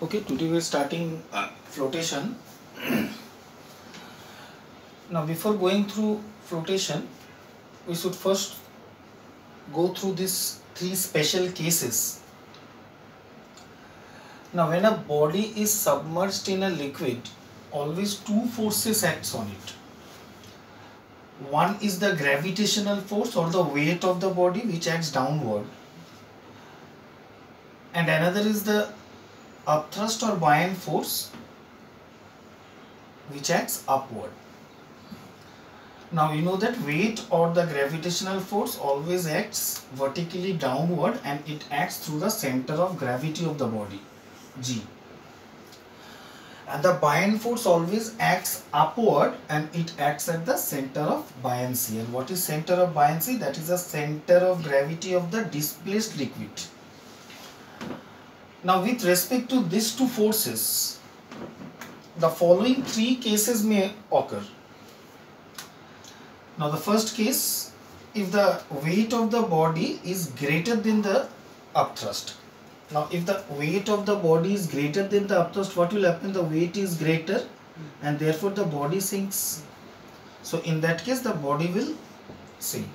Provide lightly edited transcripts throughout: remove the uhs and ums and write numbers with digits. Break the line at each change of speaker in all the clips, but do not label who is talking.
Okay, today we are starting flotation. Now, before going through flotation, we should first go through these three special cases. Now, when a body is submerged in a liquid, always two forces acts on it. One is the gravitational force or the weight of the body which acts downward, and another is the upthrust or buoyant force which acts upward. Now you know that weight or the gravitational force always acts vertically downward and it acts through the center of gravity of the body, G. And the buoyant force always acts upward and it acts at the center of buoyancy. And what is center of buoyancy? That is the center of gravity of the displaced liquid. Now with respect to these two forces, the following three cases may occur. Now the first case, if the weight of the body is greater than the upthrust. Now if the weight of the body is greater than the upthrust, what will happen? The weight is greater and therefore the body sinks. So in that case the body will sink.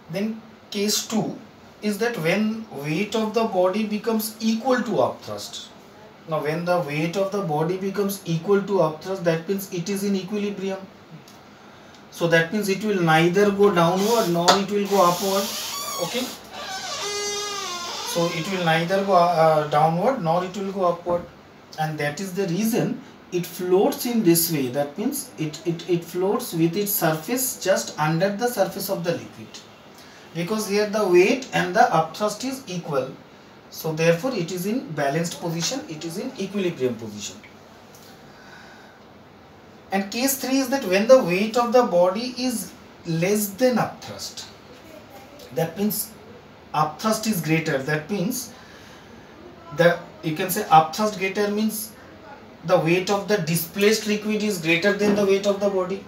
Then case 2 is that when weight of the body becomes equal to upthrust. Now when the weight of the body becomes equal to upthrust, that means it is in equilibrium. So that means it will neither go downward nor it will go upward. Okay. So it will neither go downward nor it will go upward. And that is the reason it floats in this way. That means it floats with its surface just under the surface of the liquid. Because here the weight and the upthrust is equal. So therefore it is in balanced position, it is in equilibrium position. And case 3 is that when the weight of the body is less than upthrust. That means upthrust is greater. That means you can say upthrust greater means the weight of the displaced liquid is greater than the weight of the body.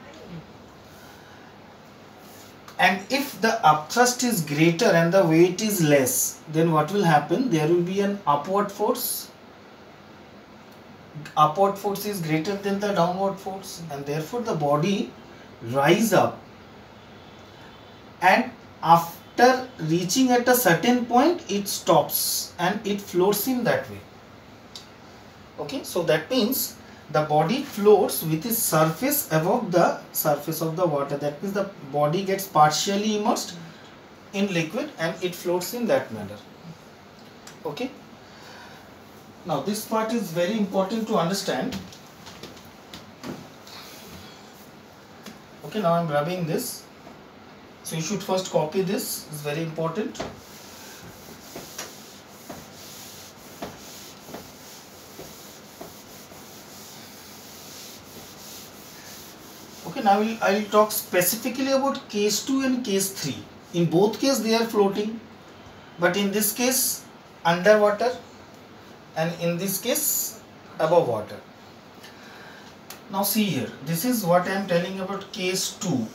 And if the upthrust is greater and the weight is less, then what will happen? There will be an upward force. Upward force is greater than the downward force and therefore the body rise up, and after reaching at a certain point it stops and it floats in that way. Okay, so that means the body floats with its surface above the surface of the water. That means the body gets partially immersed in liquid and it floats in that manner. Okay. Now this part is very important to understand. Okay, now I am rubbing this. So you should first copy this. It's very important. Okay, now I will talk specifically about case 2 and case 3. In both cases they are floating, but in this case underwater and in this case above water. Now see here, this is what I am telling about case 2.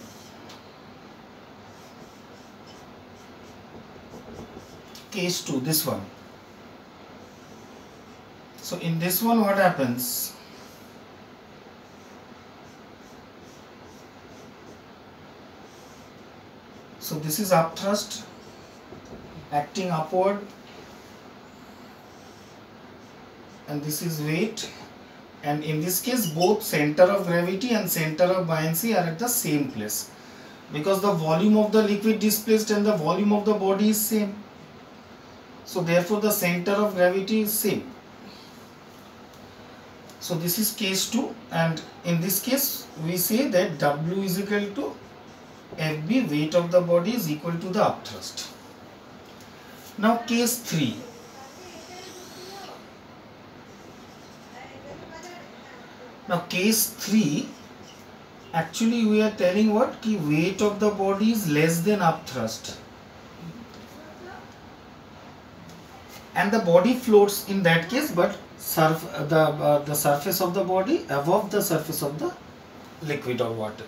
Case 2, this one. So in this one what happens? So this is upthrust acting upward and this is weight, and in this case both center of gravity and center of buoyancy are at the same place because the volume of the liquid displaced and the volume of the body is same. So therefore the center of gravity is same. So this is case 2, and in this case we say that W is equal to FB, weight of the body, is equal to the upthrust. Now case 3. Now case 3, actually we are telling what? Ki weight of the body is less than upthrust. And the body floats in that case, but the surface of the body above the surface of the liquid or water.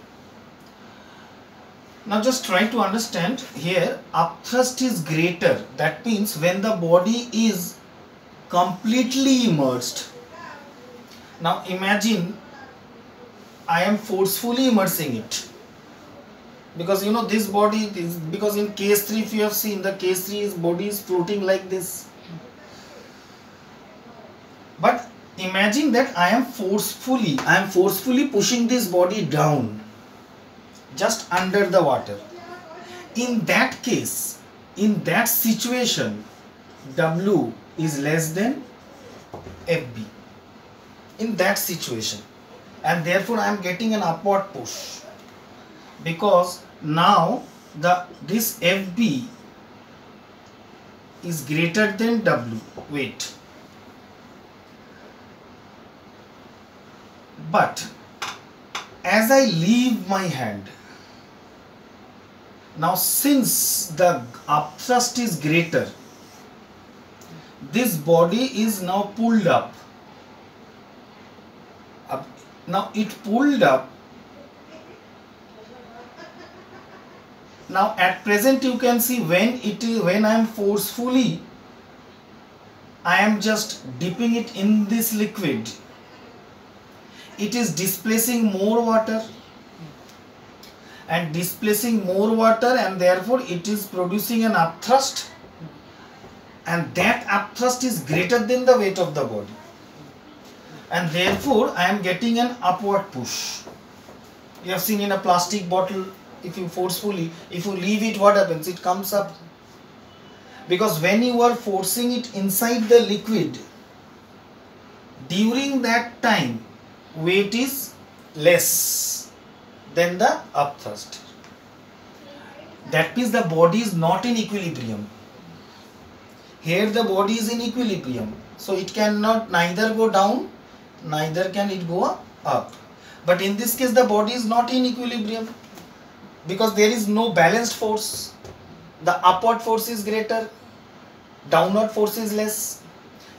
Now just try to understand here, upthrust is greater. That means when the body is completely immersed. Now imagine I am forcefully immersing it, because you know this body is, because in case 3 if you have seen, the case 3 is body is floating like this. But imagine that I am forcefully pushing this body down just under the water. In that case, in that situation, W is less than FB in that situation, and therefore I am getting an upward push, because now this FB is greater than W weight. But as I leave my hand, now since the upthrust is greater, this body is now pulled up. Now it pulled up. Now at present you can see when I am forcefully, I am just dipping it in this liquid, it is displacing more water and therefore it is producing an upthrust, and that upthrust is greater than the weight of the body, and therefore I am getting an upward push. You have seen in a plastic bottle, if you leave it, what happens? It comes up, because when you are forcing it inside the liquid, during that time weight is less than the upthrust. That means the body is not in equilibrium. Here the body is in equilibrium, so it cannot neither go down, neither can it go up. But in this case the body is not in equilibrium, because there is no balanced force. The upward force is greater, downward force is less.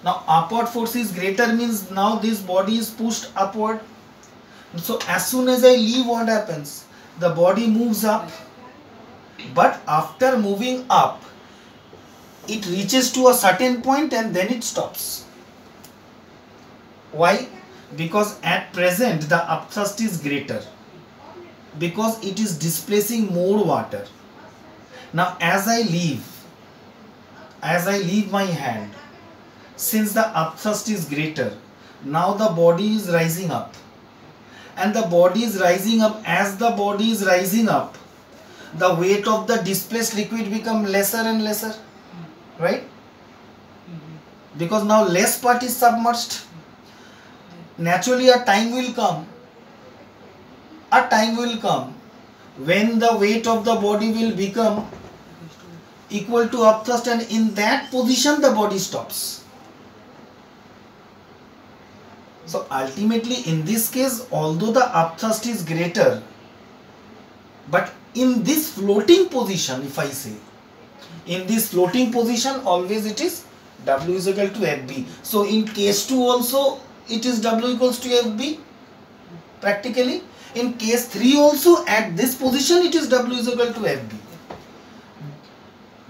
Now upward force is greater means now this body is pushed upward. So as soon as I leave, what happens? The body moves up, but after moving up, it reaches to a certain point and then it stops. Why? Because at present the upthrust is greater, because it is displacing more water. Now as I leave my hand, since the upthrust is greater, now the body is rising up, and the body is rising up. As the body is rising up, the weight of the displaced liquid becomes lesser and lesser, right? Because now less part is submerged. Naturally a time will come when the weight of the body will become equal to upthrust, and in that position the body stops. So ultimately in this case, although the upthrust is greater, but in this floating position, if I say, in this floating position always it is W is equal to FB. So in case 2 also it is W equals to FB practically. In case 3 also at this position it is W is equal to FB.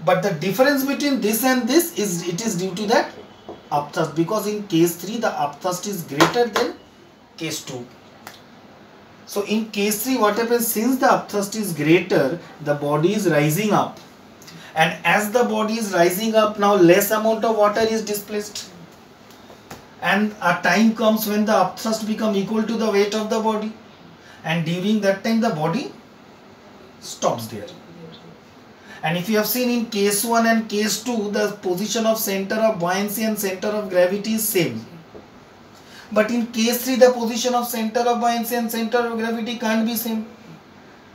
But the difference between this and this is it is due to that upthrust, because in case 3 the upthrust is greater than case 2. So in case 3 what happens? Since the upthrust is greater, the body is rising up, and as the body is rising up, now less amount of water is displaced, and a time comes when the upthrust become equal to the weight of the body, and during that time the body stops there. And if you have seen in case 1 and case 2, the position of center of buoyancy and center of gravity is same. But in case 3, the position of center of buoyancy and center of gravity can't be same,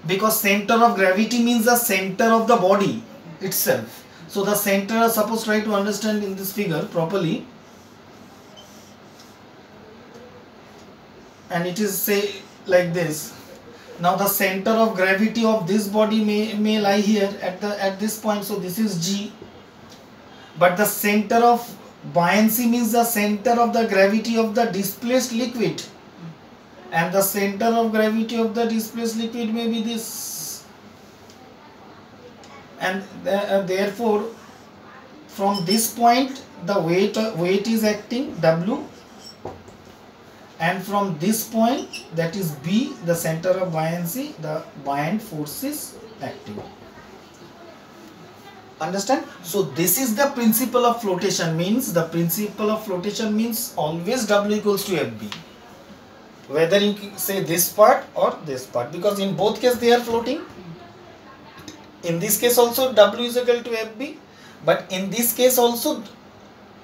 because center of gravity means the center of the body itself. So the center, suppose try to understand in this figure properly, and it is say like this. Now the center of gravity of this body may lie here at this point, so this is G. But the center of buoyancy means the center of the gravity of the displaced liquid, and the center of gravity of the displaced liquid may be this, and therefore from this point the weight is acting W, and from this point, that is B, the center of buoyancy, the buoyant force is acting. Understand? So this is the principle of flotation. Means the principle of flotation means always W equals to FB, whether you say this part or this part, because in both cases they are floating. In this case also W is equal to FB, but in this case also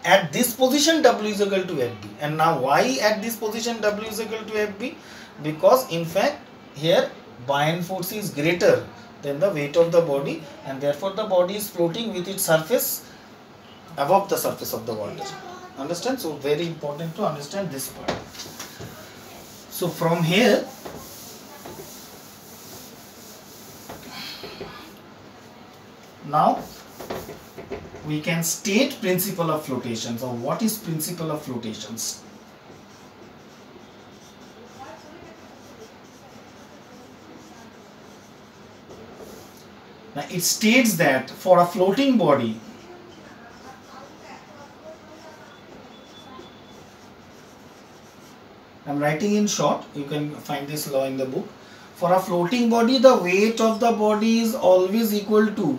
at this position W is equal to FB. And now why at this position W is equal to FB? Because in fact here buoyant force is greater than the weight of the body, and therefore the body is floating with its surface above the surface of the water. Understand? So very important to understand this part. So from here now we can state principle of flotation. So what is principle of flotations? Now it states that for a floating body, I am writing in short, you can find this law in the book. For a floating body, the weight of the body is always equal to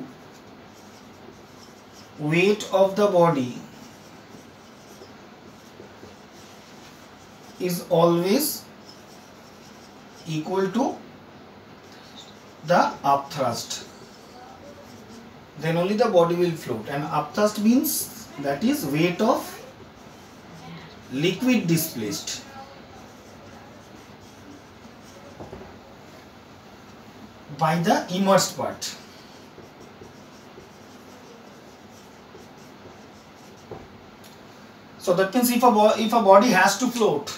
weight of the body is always equal to the upthrust. Then only the body will float. And upthrust means that is weight of liquid displaced. By the immersed part. So that means if a body has to float,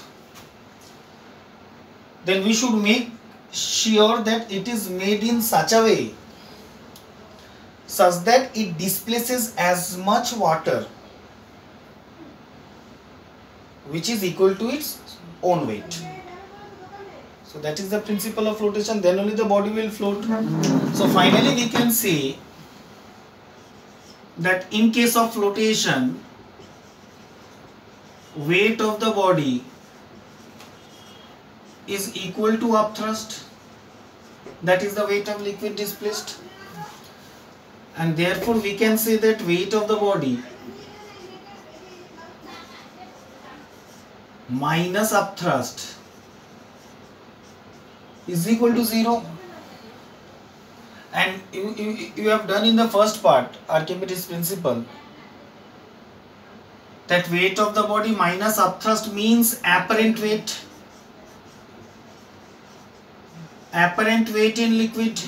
then we should make sure that it is made in such a way such that it displaces as much water which is equal to its own weight. So that is the principle of flotation, then only the body will float. So finally we can say that in case of flotation, weight of the body is equal to upthrust, that is the weight of liquid displaced, and therefore we can say that weight of the body minus upthrust is equal to 0. And you have done in the first part Archimedes principle that weight of the body minus upthrust means apparent weight. Apparent weight in liquid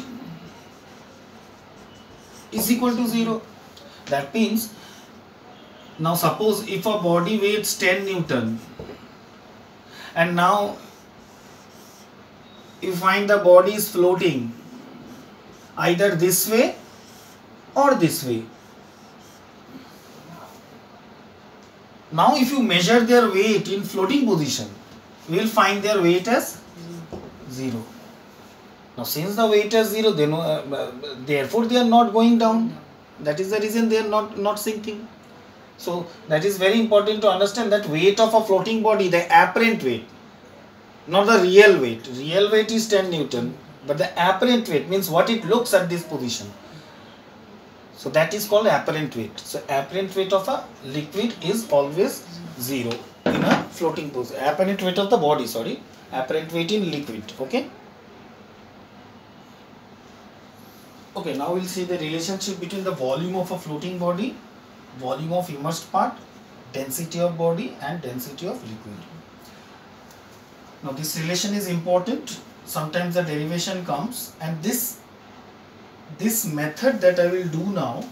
is equal to 0. That means, now suppose if a body weighs 10 Newton and now you find the body is floating either this way or this way. Now if you measure their weight in floating position, you will find their weight as 0. Now since the weight is 0, therefore they are not going down. That is the reason they are not sinking. So that is very important to understand that weight of a floating body, the apparent weight, not the real weight. Real weight is 10 Newton, but the apparent weight means what it looks at this position. So that is called apparent weight. So apparent weight of a liquid is always 0 in a floating position. Apparent weight of the body, sorry. Apparent weight in liquid. Okay. Okay, now we'll see the relationship between the volume of a floating body, volume of immersed part, density of body and density of liquid. Now this relation is important. Sometimes the derivation comes, and this method that I will do now,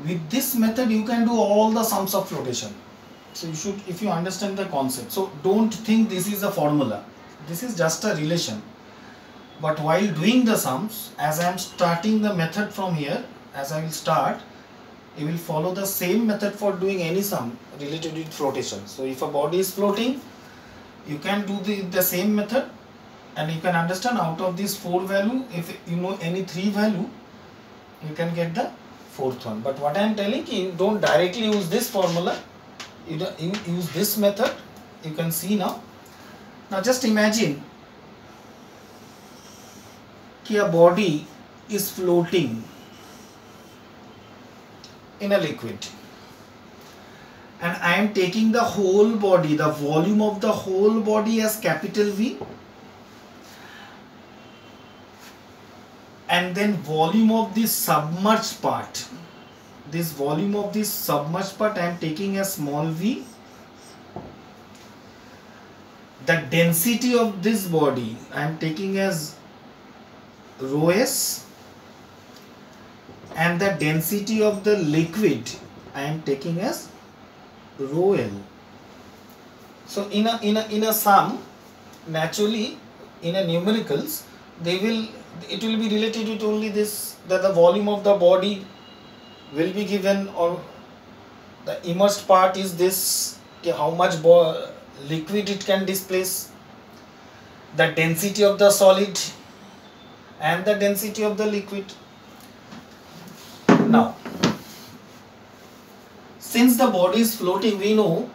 with this method you can do all the sums of flotation. So you should, if you understand the concept. So don't think this is a formula. This is just a relation. But while doing the sums, as I am starting the method from here, as I will start, you will follow the same method for doing any sum related with flotation. So if a body is floating, you can do the same method, and you can understand out of these 4 value, if you know any 3 value, you can get the fourth one. But what I am telling you, don't directly use this formula. You use this method. You can see now. Now just imagine कि a body is floating in a liquid, and I am taking the whole body, the volume of the whole body as capital V, and then volume of this submerged part, this volume of this submerged part I am taking as small v. The density of this body I am taking as rho s, and the density of the liquid I am taking as rho l. So in a sum, naturally in a numericals it will be related with only this, that the volume of the body will be given, or the immersed part is this, how much liquid it can displace, the density of the solid and the density of the liquid. Now since the body is floating, we know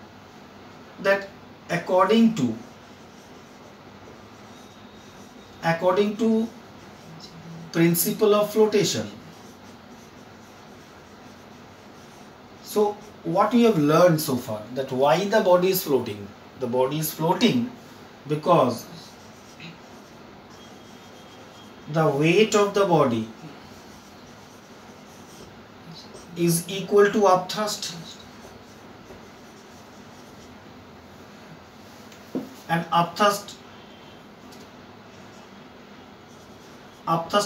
that according to principle of flotation. So what we have learned so far, that why the body is floating. The body is floating because the weight of the body is equal to upthrust, and upthrust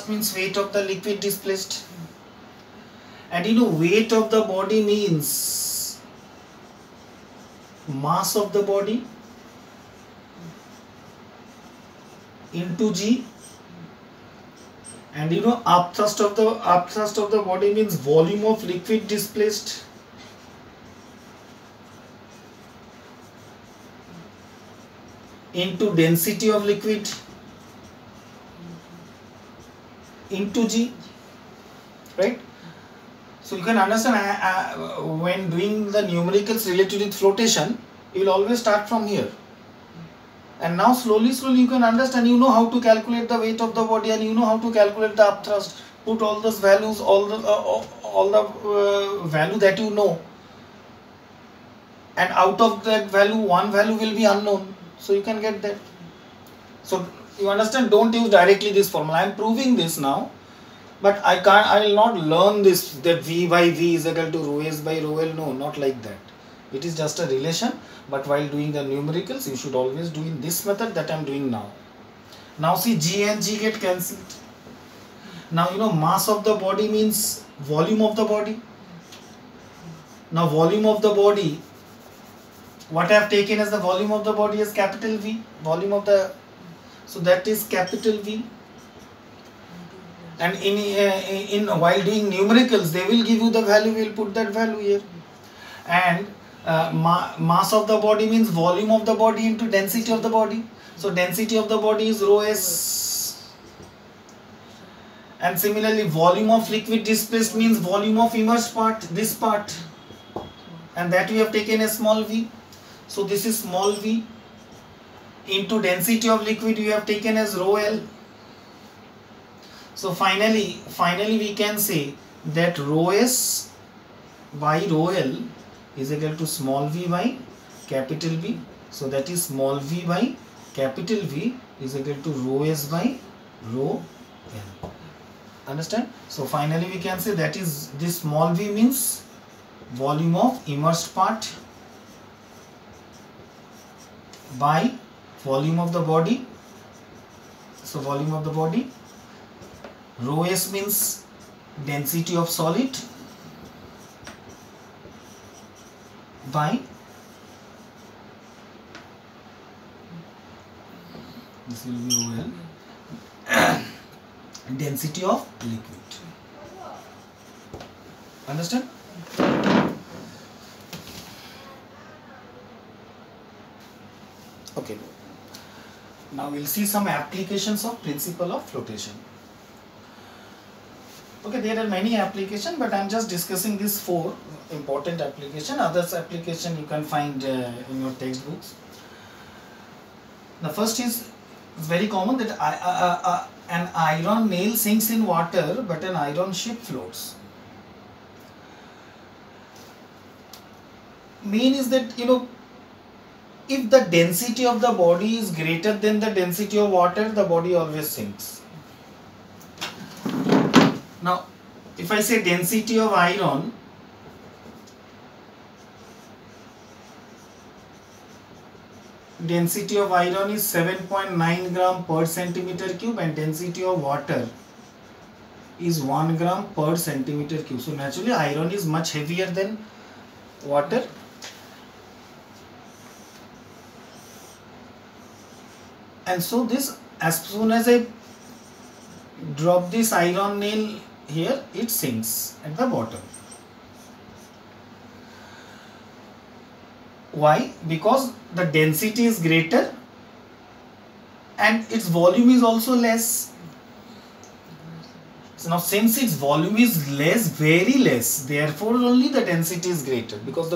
means weight of the liquid displaced, and you know weight of the body means mass of the body into G, and you know upthrust of the body means volume of liquid displaced into density of liquid into G, right? So you can understand when doing the numericals related with flotation, you will always start from here, and now slowly you can understand, you know how to calculate the weight of the body, and you know how to calculate the upthrust. Put all those values, all the value that you know, and out of that value one value will be unknown, so you can get that. So you understand, don't use directly this formula. I am proving this now, but I will not learn this, that V by V is equal to rho s by rho l. No, not like that. It is just a relation, but while doing the numericals, you should always do in this method that I am doing now. Now see, G and G get cancelled. Now you know mass of the body means volume of the body. Now volume of the body, what I have taken as the volume of the body is capital V, volume of the, so that is capital V. And in while doing numericals, they will give you the value. We will put that value here. And mass of the body means volume of the body into density of the body. So density of the body is rho s. And similarly, volume of liquid displaced means volume of immersed part, this part, and that we have taken as small v. So this is small v into density of liquid we have taken as rho l. So finally we can say that rho s by rho l is equal to small v by capital V. So that is small v by capital V is equal to rho s by rho l. Understand? So finally we can say that is, this small v means volume of immersed part by volume of the body. So volume of the body. Rho s means density of solid by, this will be rho l, density of liquid. Understand? Okay. Now we'll see some applications of principle of flotation. Okay, there are many applications, but I am just discussing these 4 important application. Others application you can find in your textbooks. The first is very common, that an iron nail sinks in water, but an iron ship floats. Main is that, if the density of the body is greater than the density of water, the body always sinks. Now, if I say density of iron, is 7.9 gram per centimeter cube, and density of water is 1 gram per centimeter cube. So naturally iron is much heavier than water. And so this, as soon as I drop this iron nail here, it sinks at the bottom. Why? Because the density is greater and its volume is also less. So now, since its volume is less, very less, therefore only the density is greater, because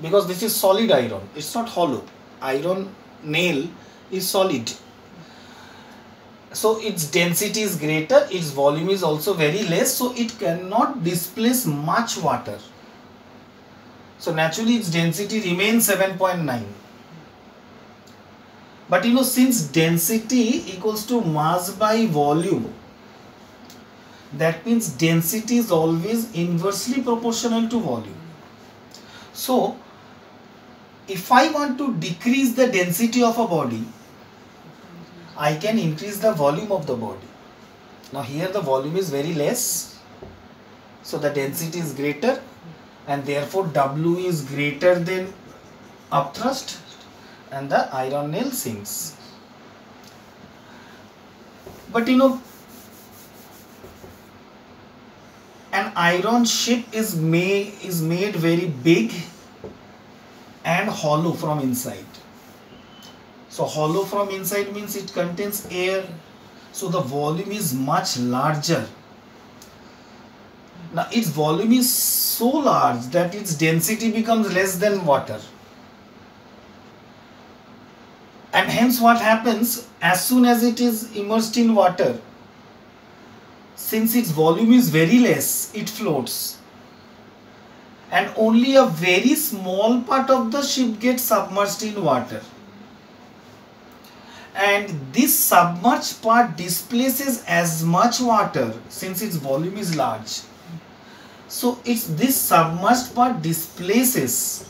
because this is solid iron, it's not hollow. Iron nail is solid. So its density is greater, its volume is also very less, so it cannot displace much water. So naturally its density remains 7.9. But since density equals to mass by volume, that means density is always inversely proportional to volume. So if I want to decrease the density of a body, I can increase the volume of the body. Now here the volume is very less, so the density is greater, and therefore W is greater than upthrust, and the iron nail sinks. But an iron ship is made very big and hollow from inside. So hollow from inside means it contains air, so the volume is much larger. Now its volume is so large that its density becomes less than water. And hence what happens, as soon as it is immersed in water, since its volume is very less, it floats. And only a very small part of the ship gets submerged in water. And this submerged part displaces as much water since its volume is large. So this submerged part displaces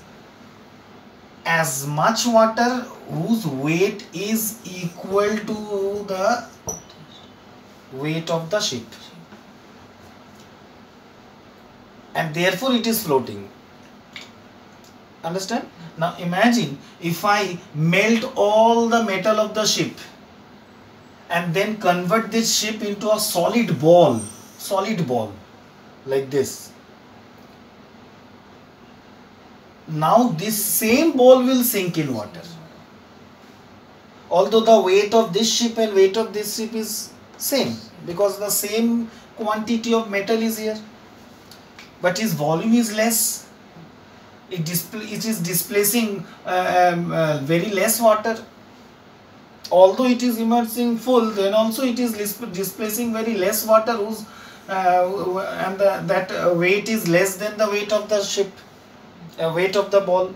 as much water whose weight is equal to the weight of the ship, and therefore it is floating. Understand? Now imagine if I melt all the metal of the ship and then convert this ship into a solid ball like this. Now this same ball will sink in water. Although the weight of this ship and weight of this ship is same, because the same quantity of metal is here, but its volume is less. It is displacing very less water. Although it is immersing full, then also it is displacing very less water, whose and that weight is less than the weight of the ship, weight of the ball.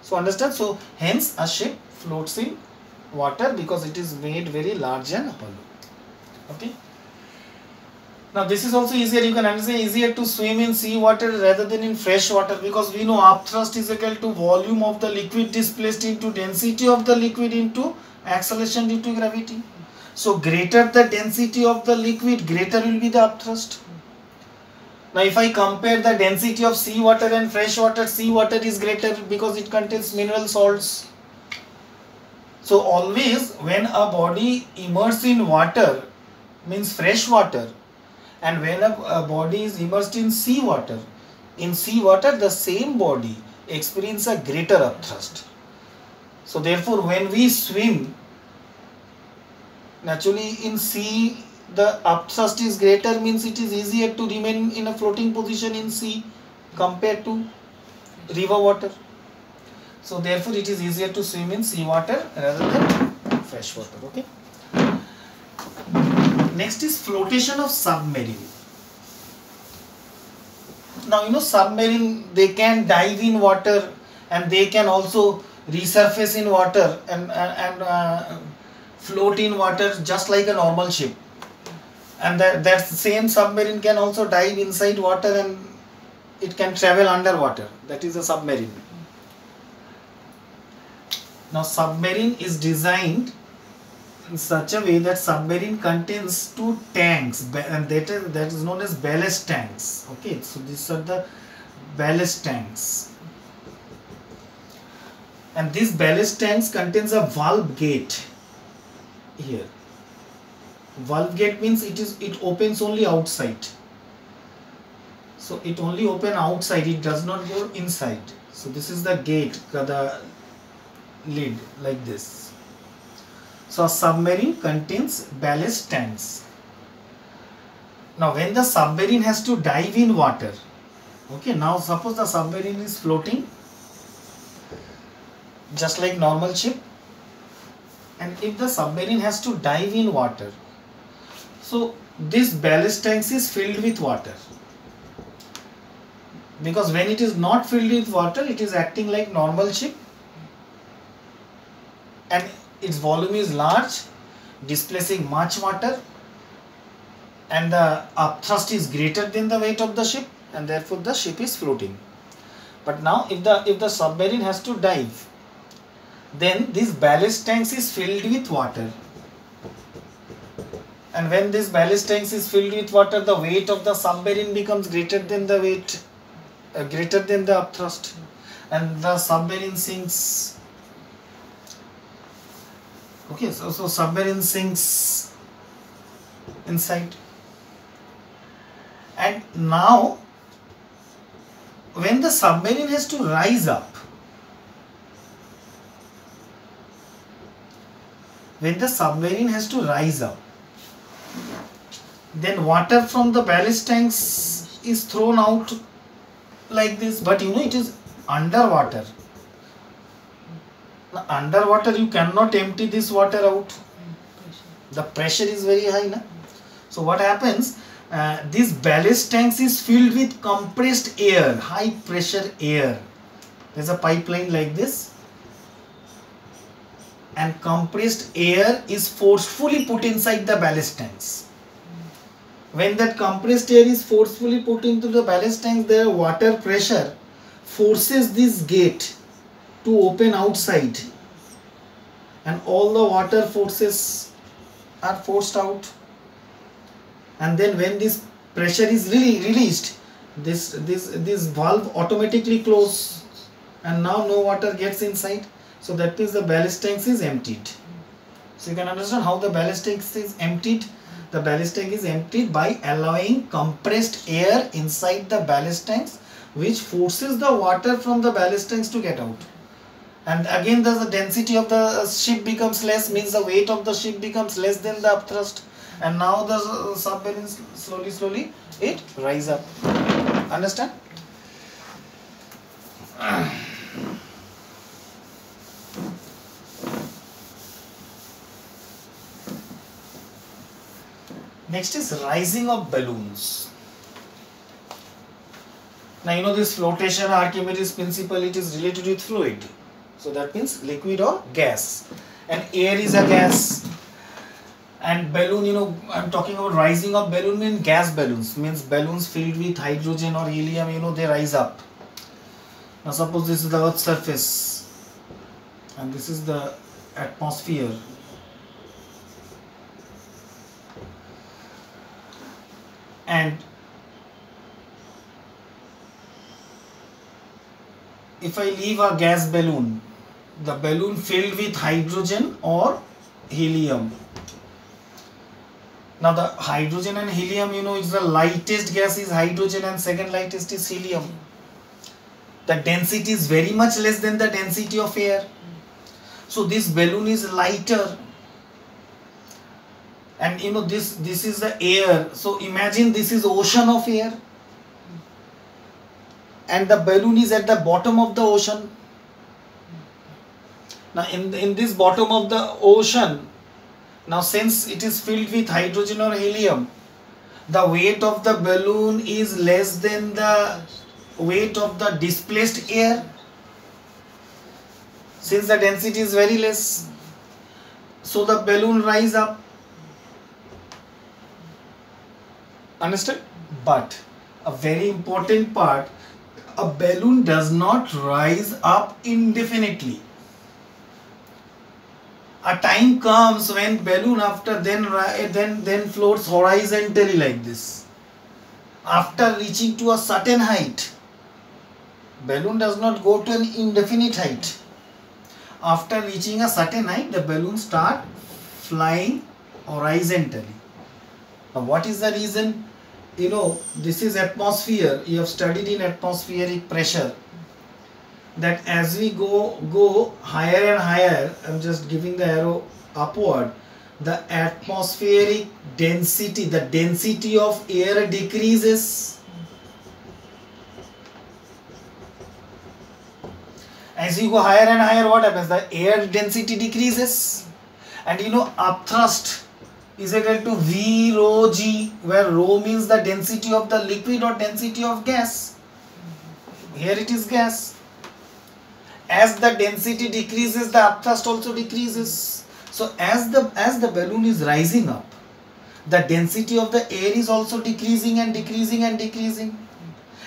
So understand? So hence a ship floats in water because it is made very large and hollow. Okay. Now this is also easier, you can understand, easier to swim in sea water rather than in fresh water, because we know upthrust is equal to volume of the liquid displaced into density of the liquid into acceleration due to gravity. So greater the density of the liquid, greater will be the upthrust. Now if I compare the density of sea water and fresh water, sea water is greater because it contains mineral salts. So always when a body immersed in water, means fresh water, and when a body is immersed in seawater the same body experiences a greater upthrust. So therefore when we swim, naturally in sea the upthrust is greater means it is easier to remain in a floating position in sea compared to river water. So therefore it is easier to swim in sea water rather than fresh water. Okay. Next is flotation of submarine. Now you know submarine, they can dive in water and they can also resurface in water and float in water just like a normal ship. And that same submarine can also dive inside water and it can travel underwater. That is a submarine. Now submarine is designed in such a way that submarine contains two tanks, and that is known as ballast tanks. Okay, so these are the ballast tanks, and these ballast tanks contains a valve gate here. Valve gate means it opens only outside. So it only open outside, it does not go inside. So this is the gate, the lid like this. So a submarine contains ballast tanks. Now when the submarine has to dive in water, okay, now suppose the submarine is floating just like normal ship, and if the submarine has to dive in water, so this ballast tanks is filled with water, because when it is not filled with water, it is acting like normal ship and its volume is large, displacing much water, and the upthrust is greater than the weight of the ship, and therefore the ship is floating. But now if the submarine has to dive, then this ballast tanks is filled with water, and when this ballast tanks is filled with water, the weight of the submarine becomes greater than the weight greater than the upthrust, and the submarine sinks. Okay, so submarine sinks inside. And now when the submarine has to rise up, then water from the ballast tanks is thrown out like this, but you know it is underwater. Now, underwater you cannot empty this water out. The pressure is very high, na? So what happens? This ballast tanks is filled with compressed air, high pressure air. There is a pipeline like this, and compressed air is forcefully put inside the ballast tanks. When that compressed air is forcefully put into the ballast tanks, the water pressure forces this gate to open outside, and all the water forces are forced out. And then when this pressure is really released, this valve automatically closes, and now no water gets inside. So that means the ballast tanks is emptied. So you can understand how the ballast tanks is emptied. The ballast tank is emptied by allowing compressed air inside the ballast tanks, which forces the water from the ballast tanks to get out. And again the density of the ship becomes less, means the weight of the ship becomes less than the upthrust, and now the submarine slowly it rise up. Understand? Next is rising of balloons. Now you know this flotation, Archimedes principle, it is related with fluid. So that means liquid or gas. And air is a gas. And balloon, you know, I am talking about rising of balloon means gas balloons. Means balloons filled with hydrogen or helium, you know, they rise up. Now suppose this is the Earth's surface and this is the atmosphere. And if I leave a gas balloon, the balloon filled with hydrogen or helium. Now the hydrogen and helium, you know, is the lightest gas is hydrogen and second lightest is helium. The density is very much less than the density of air. So this balloon is lighter. and you know this is the air. So imagine this is ocean of air, and the balloon is at the bottom of the ocean. Now in this bottom of the ocean, now since it is filled with hydrogen or helium, the weight of the balloon is less than the weight of the displaced air, since the density is very less. So the balloon rise up. Understood? But a very important part, a balloon does not rise up indefinitely. A time comes when balloon after then floats horizontally like this. After reaching to a certain height, balloon does not go to an indefinite height. After reaching a certain height, the balloon start flying horizontally. Now what is the reason? You know, this is atmosphere. You have studied in atmospheric pressure that as we go higher and higher, I'm just giving the arrow upward, the atmospheric density, the density of air decreases. As you go higher and higher, what happens? The air density decreases, and you know, upthrust is equal to V rho G, where rho means the density of the liquid or density of gas. Here it is gas. As the density decreases, the upthrust also decreases. So as the balloon is rising up, the density of the air is also decreasing and decreasing and decreasing.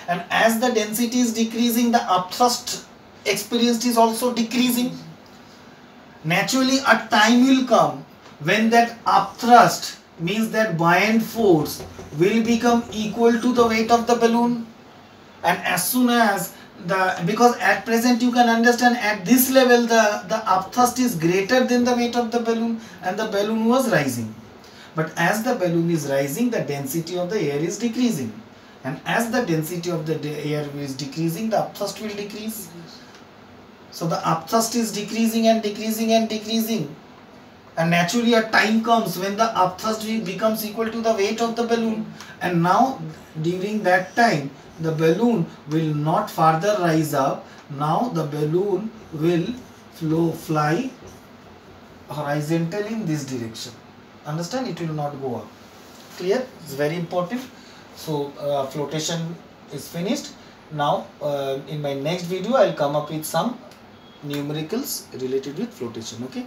And as the density is decreasing, the upthrust experienced is also decreasing. Naturally, a time will come when that upthrust, means that buoyant force, will become equal to the weight of the balloon. And as soon as because at present you can understand at this level the upthrust is greater than the weight of the balloon, and the balloon was rising. But as the balloon is rising, the density of the air is decreasing, and as the density of the air is decreasing, the upthrust will decrease. So the upthrust is decreasing and decreasing and decreasing, and naturally a time comes when the upthrust becomes equal to the weight of the balloon. And now during that time, the balloon will not further rise up. Now the balloon will fly horizontally in this direction. Understand? It will not go up. Clear? It's very important. So flotation is finished. Now in my next video I will come up with some numericals related with flotation. Okay.